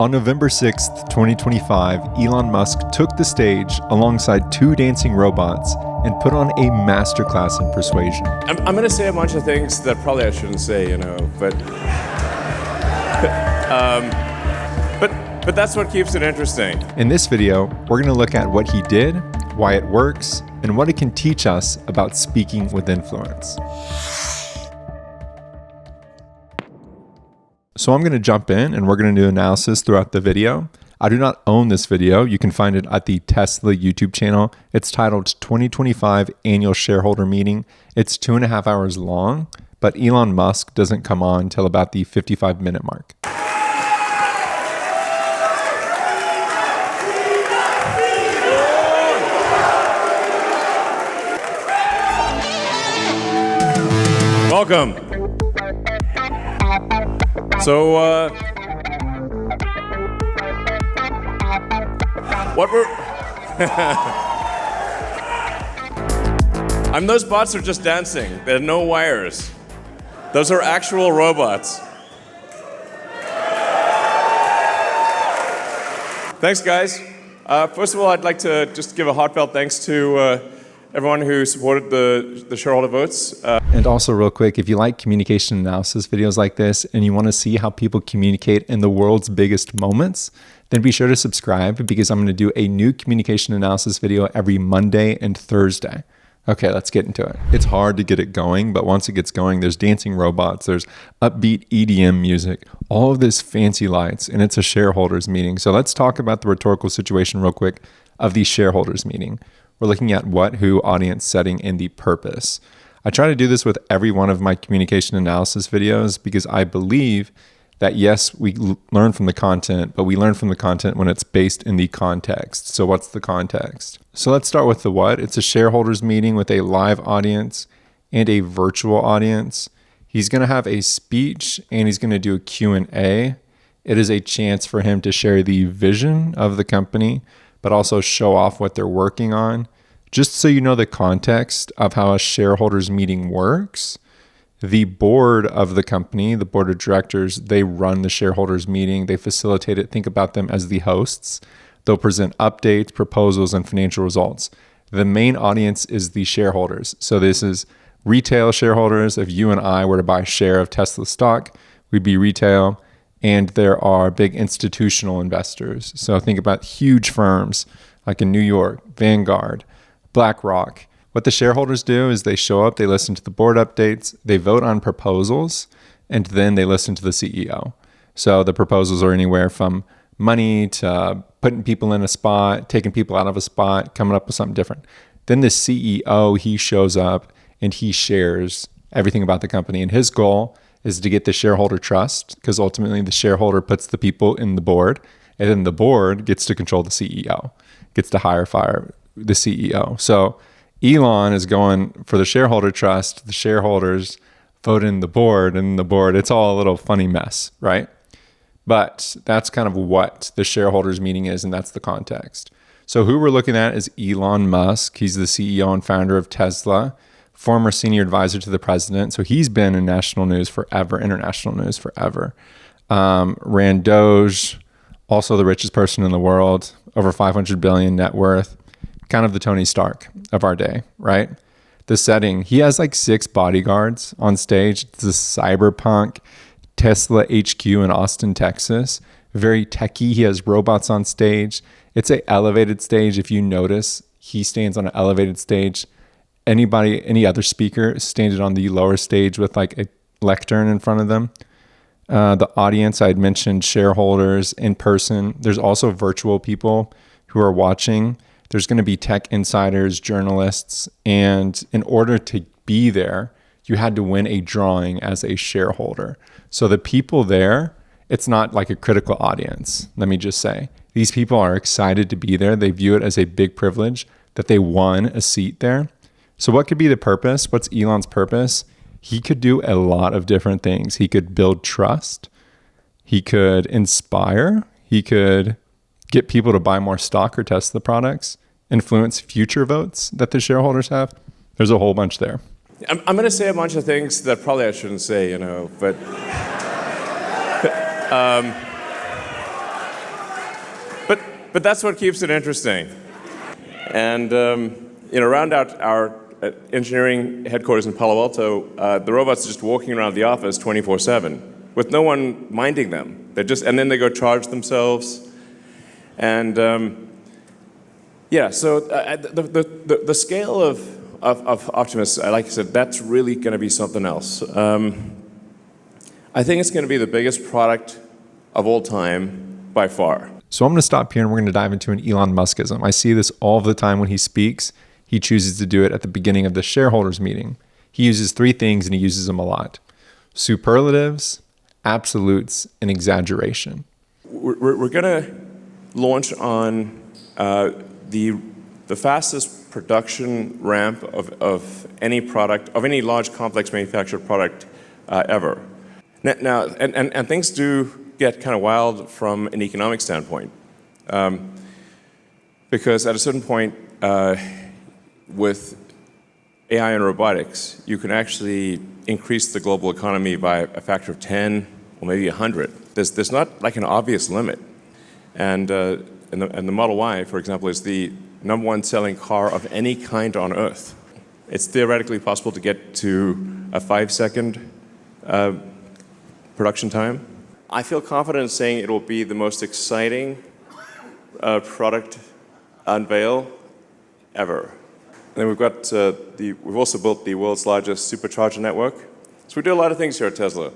On November 6th, 2025, Elon Musk took the stage alongside two dancing robots and put on a masterclass in persuasion. I'm going to say a bunch of things that probably I shouldn't say, but that's what keeps it interesting. In this video, we're going to look at what he did, why it works, and what it can teach us about speaking with influence. So I'm going to jump in and we're going to do analysis throughout the video. I do not own this video. You can find it at the Tesla YouTube channel. It's titled 2025 Annual Shareholder Meeting. It's 2.5 hours long, but Elon Musk doesn't come on till about the 55-minute mark. Welcome. So, those bots are just dancing. There are no wires. Those are actual robots. Thanks, guys. First of all, I'd like to just give a heartfelt thanks to everyone who supported the shareholder votes. And also real quick, if you like communication analysis videos like this and you want to see how people communicate in the world's biggest moments, then be sure to subscribe because I'm going to do a new communication analysis video every Monday and Thursday. Okay, let's get into it. It's hard to get it going, but once it gets going, there's dancing robots, there's upbeat EDM music, all of this fancy lights, and it's a shareholders meeting. So let's talk about the rhetorical situation real quick of the shareholders meeting. We're looking at what, who, audience setting, and the purpose. I try to do this with every one of my communication analysis videos because I believe that yes, we learn from the content, but we learn from the content when it's based in the context. So what's the context? So let's start with the what. It's a shareholders meeting with a live audience and a virtual audience. He's going to have a speech and he's going to do a Q&A. It is a chance for him to share the vision of the company, but also show off what they're working on. Just so you know the context of how a shareholders meeting works, the board of the company, the board of directors, they run the shareholders meeting. They facilitate it. Think about them as the hosts. They'll present updates, proposals, and financial results. The main audience is the shareholders. So this is retail shareholders. If you and I were to buy a share of Tesla stock, we'd be retail. And there are big institutional investors. So think about huge firms like in New York, Vanguard, BlackRock. What the shareholders do is they show up, they listen to the board updates, they vote on proposals, and then they listen to the CEO. So the proposals are anywhere from money to putting people in a spot, taking people out of a spot, coming up with something different. Then the CEO, he shows up and he shares everything about the company. And his goal is to get the shareholder trust because ultimately the shareholder puts the people in the board and then the board gets to control the CEO, gets to fire the CEO. So Elon is going for the shareholder trust, the shareholders vote in the board and the board, it's all a little funny mess, right? But that's kind of what the shareholders meeting is and that's the context. So who we're looking at is Elon Musk. He's the CEO and founder of Tesla, former senior advisor to the president. So he's been in national news forever, international news forever. Ran Doge, also the richest person in the world, over 500 billion net worth, kind of the Tony Stark of our day, right? The setting, he has like 6 bodyguards on stage. It's a cyberpunk Tesla HQ in Austin, Texas. Very techie. He has robots on stage. It's an elevated stage. If you notice, he stands on an elevated stage. Any other speaker standing on the lower stage with like a lectern in front of them. The audience, I had mentioned shareholders in person. There's also virtual people who are watching. There's going to be tech insiders, journalists, and in order to be there, you had to win a drawing as a shareholder. So the people there, it's not like a critical audience, let me just say. These people are excited to be there. They view it as a big privilege that they won a seat there. So what could be the purpose? What's Elon's purpose? He could do a lot of different things. He could build trust. He could inspire. He could get people to buy more stock or Tesla products, influence future votes that the shareholders have. There's a whole bunch there. I'm going to say a bunch of things that probably I shouldn't say, but but that's what keeps it interesting. And around our engineering headquarters in Palo Alto, the robots are just walking around the office 24/7 with no one minding them. And then they go charge themselves. And so the scale of Optimus, like I said, that's really going to be something else. I think it's going to be the biggest product of all time by far. So I'm going to stop here and we're going to dive into an Elon Muskism. I see this all the time when he speaks. He chooses to do it at the beginning of the shareholders meeting. He uses three things and he uses them a lot: superlatives, absolutes, and exaggeration. We're going to launch on the fastest production ramp of any product, of any large complex manufactured product ever. Now, and things do get kind of wild from an economic standpoint, because at a certain point with AI and robotics, you can actually increase the global economy by a factor of 10 or maybe 100. There's not like an obvious limit. And the Model Y, for example, is the #1 selling car of any kind on Earth. It's theoretically possible to get to a 5-second production time. I feel confident in saying it will be the most exciting product unveil ever. And then we've also built the world's largest supercharger network. So we do a lot of things here at Tesla.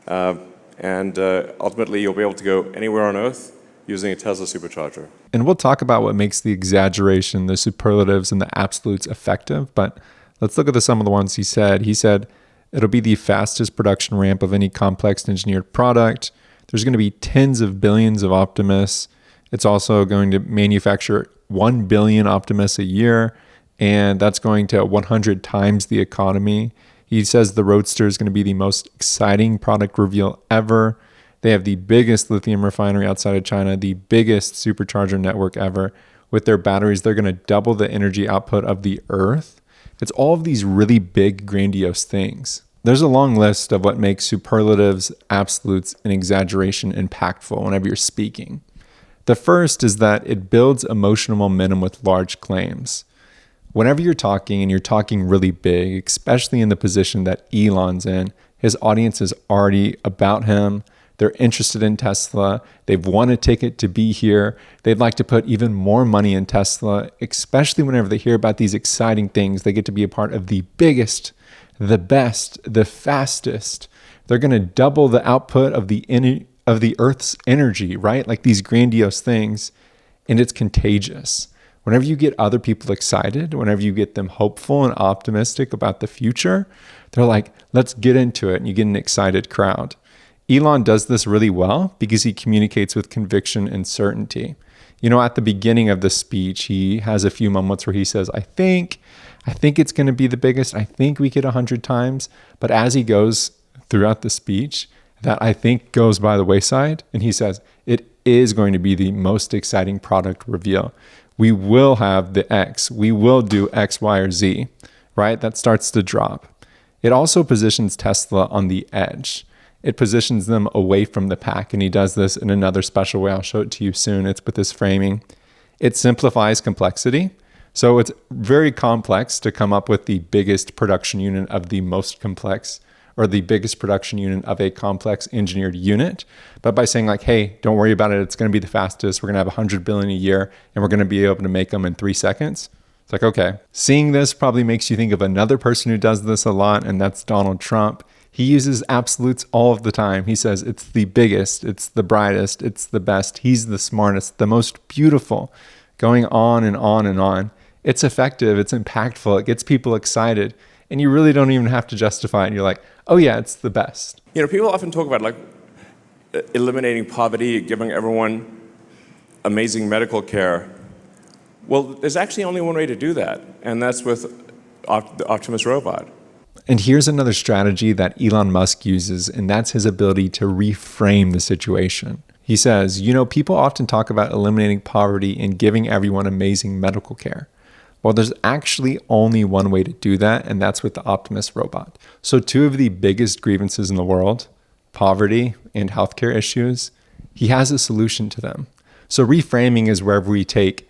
And ultimately, you'll be able to go anywhere on Earth using a Tesla supercharger. And we'll talk about what makes the exaggeration, the superlatives, and the absolutes effective. But let's look at some of the ones he said. He said, it'll be the fastest production ramp of any complex engineered product. There's going to be tens of billions of Optimus. It's also going to manufacture 1 billion Optimus a year, and that's going to 100 times the economy. He says the Roadster is going to be the most exciting product reveal ever. They have the biggest lithium refinery outside of China, the biggest supercharger network ever. With their batteries, they're going to double the energy output of the Earth. It's all of these really big, grandiose things. There's a long list of what makes superlatives, absolutes, and exaggeration impactful whenever you're speaking. The first is that it builds emotional momentum with large claims. Whenever you're talking and you're talking really big, especially in the position that Elon's in, his audience is already about him. They're interested in Tesla. They've won a ticket to be here. They'd like to put even more money in Tesla, especially whenever they hear about these exciting things. They get to be a part of the biggest, the best, the fastest. They're going to double the output of the Earth's energy, right? Like these grandiose things. And it's contagious. Whenever you get other people excited, whenever you get them hopeful and optimistic about the future, they're like, let's get into it. And you get an excited crowd. Elon does this really well because he communicates with conviction and certainty. You know, at the beginning of the speech, he has a few moments where he says, I think it's going to be the biggest. I think we get 100 times. But as he goes throughout the speech, that I think goes by the wayside. And he says, it is going to be the most exciting product reveal. We will have the X. We will do X, Y, or Z, right? That starts to drop. It also positions Tesla on the edge. It positions them away from the pack, and he does this in another special way. I'll show it to you soon. It's with this framing. It simplifies complexity. So it's very complex to come up with the biggest production unit of the most complex, or the biggest production unit of a complex engineered unit. But by saying like, hey, don't worry about it. It's going to be the fastest. We're going to have 100 billion a year, and we're going to be able to make them in 3 seconds. It's like, okay. Seeing this probably makes you think of another person who does this a lot, and that's Donald Trump. He uses absolutes all of the time. He says it's the biggest, it's the brightest, it's the best. He's the smartest, the most beautiful, going on and on and on. It's effective, it's impactful, it gets people excited, and you really don't even have to justify it. You're like, oh yeah, it's the best. You know, people often talk about like eliminating poverty, giving everyone amazing medical care. Well, there's actually only one way to do that, and that's with the Optimus robot. And here's another strategy that Elon Musk uses, and that's his ability to reframe the situation. He says, you know, people often talk about eliminating poverty and giving everyone amazing medical care. Well, there's actually only one way to do that, and that's with the Optimus robot. So 2 of the biggest grievances in the world, poverty and healthcare issues, he has a solution to them. So reframing is wherever we take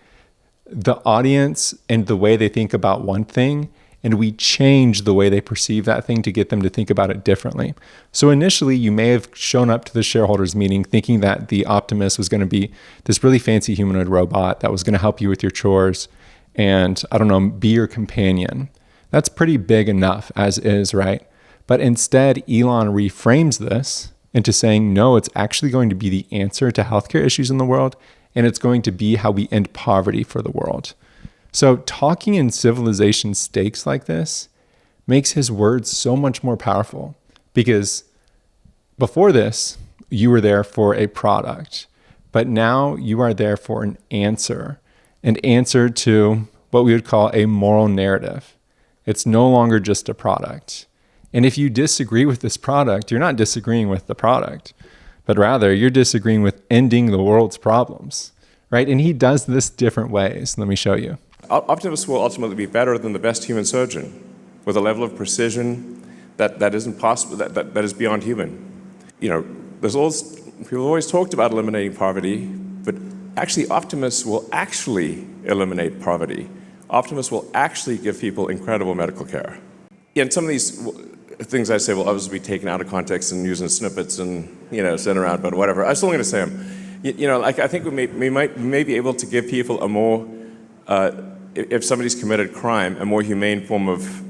the audience and the way they think about one thing, and we change the way they perceive that thing to get them to think about it differently. So initially, you may have shown up to the shareholders meeting thinking that the Optimus was going to be this really fancy humanoid robot that was going to help you with your chores and, I don't know, be your companion. That's pretty big enough as is, right? But instead, Elon reframes this into saying, no, it's actually going to be the answer to healthcare issues in the world, and it's going to be how we end poverty for the world. So talking in civilization stakes like this makes his words so much more powerful, because before this, you were there for a product, but now you are there for an answer to what we would call a moral narrative. It's no longer just a product. And if you disagree with this product, you're not disagreeing with the product, but rather you're disagreeing with ending the world's problems, right? And he does this different ways. Let me show you. Optimus will ultimately be better than the best human surgeon, with a level of precision that isn't possible, that is beyond human. You know, people always talked about eliminating poverty, but actually Optimus will actually eliminate poverty. Optimus will actually give people incredible medical care. Yeah, and some of these things I say will obviously be taken out of context and used in snippets and, sent around, but whatever. I'm still going to say them. I think we may be able to give people a more, if somebody's committed crime, a more humane form of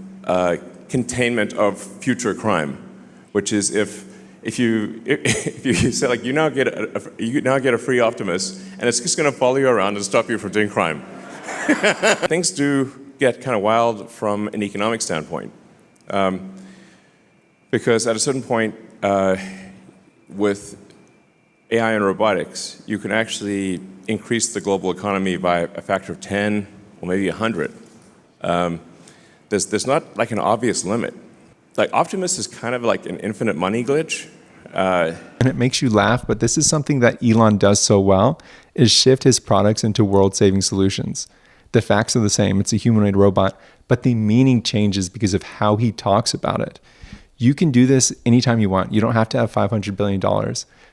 containment of future crime, which is if you say, like, you now get a free Optimus, and it's just going to follow you around and stop you from doing crime. Things do get kind of wild from an economic standpoint, because at a certain point, with AI and robotics, you can actually increase the global economy by a factor of 10 or maybe 100. There's not like an obvious limit. Like, Optimus is kind of like an infinite money glitch. And it makes you laugh, but this is something that Elon does so well, is shift his products into world-saving solutions. The facts are the same. It's a humanoid robot, but the meaning changes because of how he talks about it. You can do this anytime you want. You don't have to have $500 billion.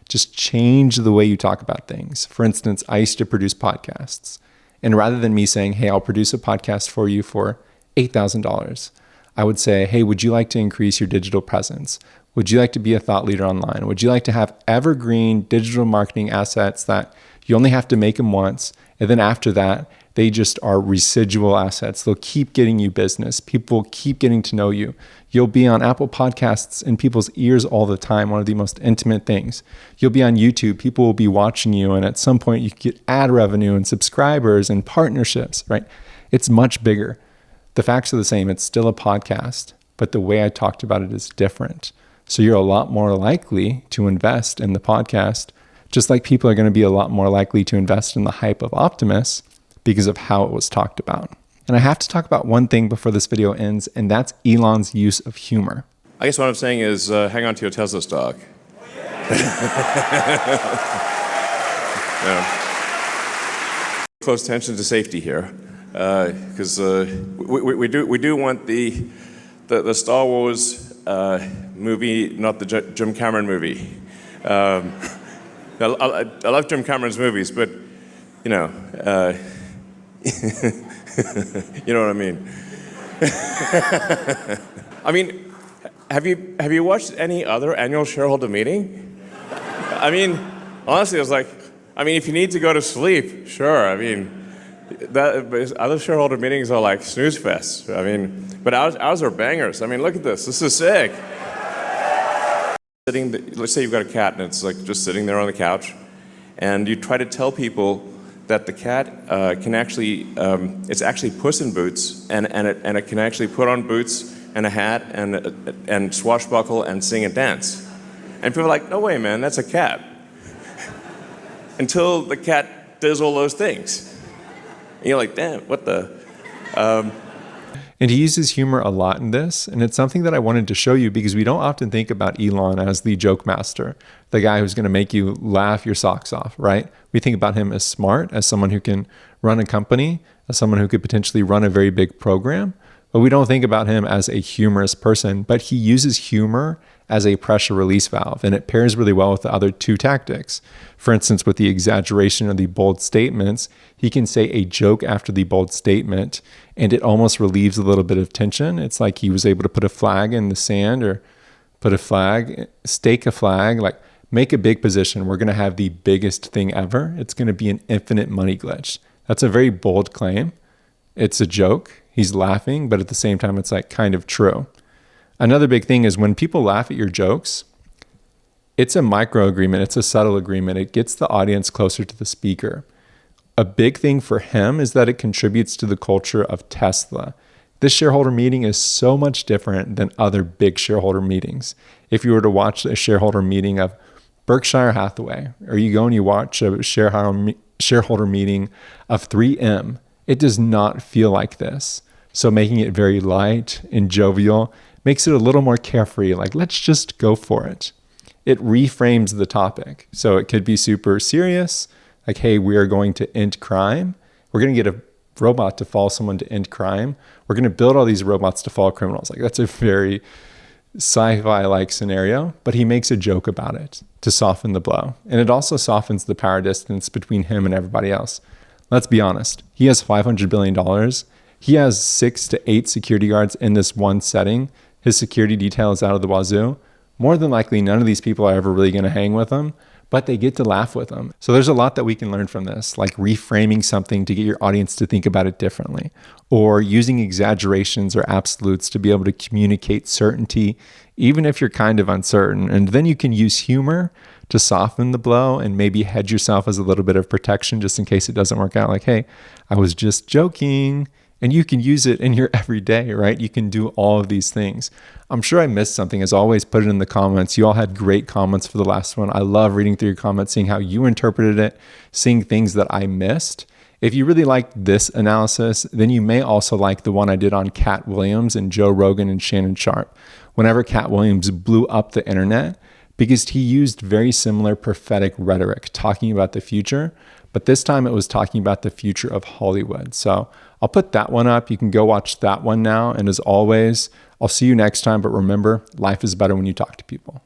Just change the way you talk about things. For instance, I used to produce podcasts. And rather than me saying, hey, I'll produce a podcast for you for $8,000, I would say, hey, would you like to increase your digital presence? Would you like to be a thought leader online? Would you like to have evergreen digital marketing assets that you only have to make them once, and then after that, they just are residual assets. They'll keep getting you business. People keep getting to know you. You'll be on Apple Podcasts in people's ears all the time, one of the most intimate things. You'll be on YouTube. People will be watching you, and at some point, you get ad revenue and subscribers and partnerships, right? It's much bigger. The facts are the same. It's still a podcast, but the way I talked about it is different. So you're a lot more likely to invest in the podcast, just like people are going to be a lot more likely to invest in the hype of Optimus because of how it was talked about. And I have to talk about one thing before this video ends, and that's Elon's use of humor. I guess what I'm saying is hang on to your Tesla stock. Close attention to safety here, because we do want the Star Wars movie, not the Jim Cameron movie. I love Jim Cameron's movies, but you know what I mean. I mean, have you watched any other annual shareholder meeting? I mean, honestly, I was like, if you need to go to sleep, sure. But other shareholder meetings are like snooze fests. But ours are bangers. Look at this. This is sick. Let's say you've got a cat and it's like just sitting there on the couch, and you try to tell people that the cat can actually, it's actually Puss in Boots, and it can actually put on boots and a hat and swashbuckle and sing and dance. And people are like, no way, man, that's a cat. Until the cat does all those things. And you're like, damn, what the? And he uses humor a lot in this, and it's something that I wanted to show you because we don't often think about Elon as the joke master, the guy who's going to make you laugh your socks off, right? We think about him as smart, as someone who can run a company, as someone who could potentially run a very big program. but we don't think about him as a humorous person, but he uses humor as a pressure release valve, and it pairs really well with the other two tactics. For instance, with the exaggeration or the bold statements, he can say a joke after the bold statement, and it almost relieves a little bit of tension. It's like he was able to put a flag in the sand, or put a flag, stake a flag, like make a big position. We're going to have the biggest thing ever. It's going to be an infinite money glitch. That's a very bold claim. It's a joke. He's laughing, but at the same time, it's like kind of true. Another big thing is when people laugh at your jokes, it's a micro agreement. It's a subtle agreement. It gets the audience closer to the speaker. A big thing for him is that it contributes to the culture of Tesla. This shareholder meeting is so much different than other big shareholder meetings. If you were to watch a shareholder meeting of Berkshire Hathaway, or you go and you watch a shareholder meeting of 3M, it does not feel like this. So making it very light and jovial makes it a little more carefree, like let's just go for it. It reframes the topic. So it could be super serious, like, hey, we are going to end crime. We're going to get a robot to follow someone to end crime. We're going to build all these robots to follow criminals. Like that's a very sci-fi-like scenario, but he makes a joke about it to soften the blow. And it also softens the power distance between him and everybody else. Let's be honest. He has $500 billion. He has 6 to 8 security guards in this one setting. His security detail is out of the wazoo. More than likely, none of these people are ever really going to hang with him, but they get to laugh with him. So there's a lot that we can learn from this, like reframing something to get your audience to think about it differently, or using exaggerations or absolutes to be able to communicate certainty, even if you're kind of uncertain. And then you can use humor to soften the blow and maybe hedge yourself as a little bit of protection just in case it doesn't work out. Like, hey, I was just joking. And you can use it in your everyday, right? You can do all of these things. I'm sure I missed something. As always, put it in the comments. You all had great comments for the last one. I love reading through your comments, seeing how you interpreted it, seeing things that I missed. If you really liked this analysis, then you may also like the one I did on Cat Williams and Joe Rogan and Shannon Sharp. Whenever Cat Williams blew up the internet, because he used very similar prophetic rhetoric, talking about the future, but this time it was talking about the future of Hollywood. So I'll put that one up. You can go watch that one now. And as always, I'll see you next time. But remember, life is better when you talk to people.